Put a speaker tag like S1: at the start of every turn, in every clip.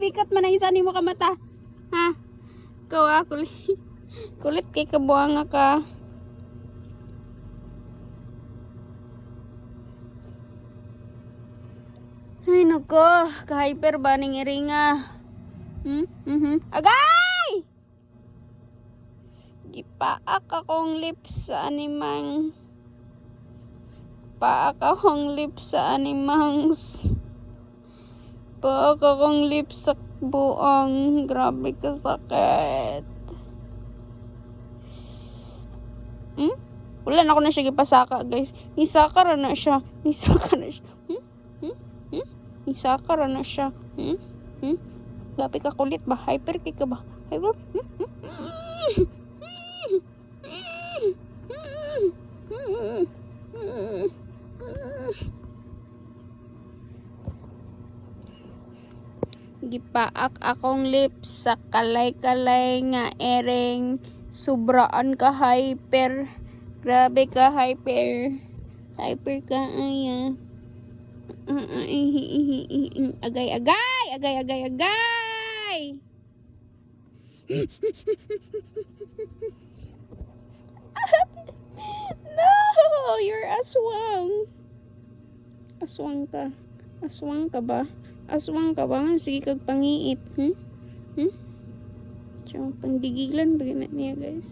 S1: pikat man ang isa nimo ka mata. Ha? Ikaw kulit. Kulit kay kabuanga ka. Ay nako, ka-hyper ba ning iringa? Agay! Gipaak akong lips sa animang. Paak akong lips sa animangs. Paak akong lips sa buang. Grabe ka sakit. Wala na ako na siya gipasaka, guys. Nisaka na siya. Nisaka na siya. Nisaka na siya. Lapi ka kulit ba? Hyper ka ba? Hyper? Gipaak akong lips sa kalay-kalay nga ereng. Sobraan ka hyper. Grabe ka hyper. Hyper ka aya. Agay. No, you're aswang. Aswang ka. Aswang ka ba? Aswang ka ba? Sige kag pangiit. So, pandigilan ba na niya, guys?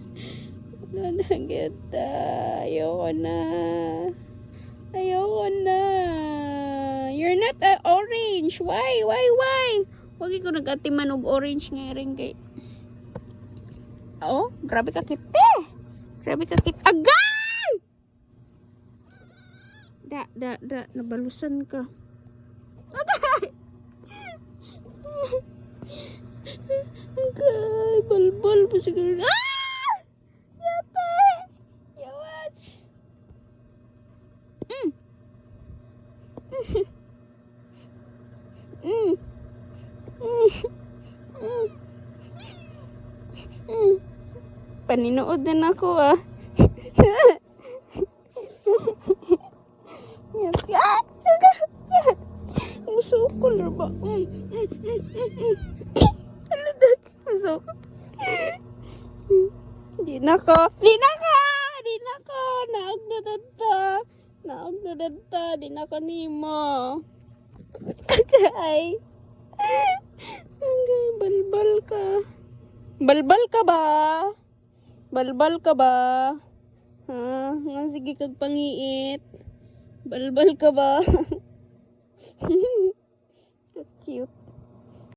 S1: Wala na kita. Ayoko na. You're not orange. Why? Huwag ko nag-atiman og orange ngayon kay. Oh, grabe ka kite. Agay! Nabalusan ka. Agay! Agay, balbal pa siguro. Yate! Yawat! Paninood din ako Musukol ba? Musukol. Di na ko. Naog na danta. Di na ko nimo. Agay, balbal ka. Balbal ka ba? Ha? Nga sige kag pangiit. Balbal ka ba? Cute.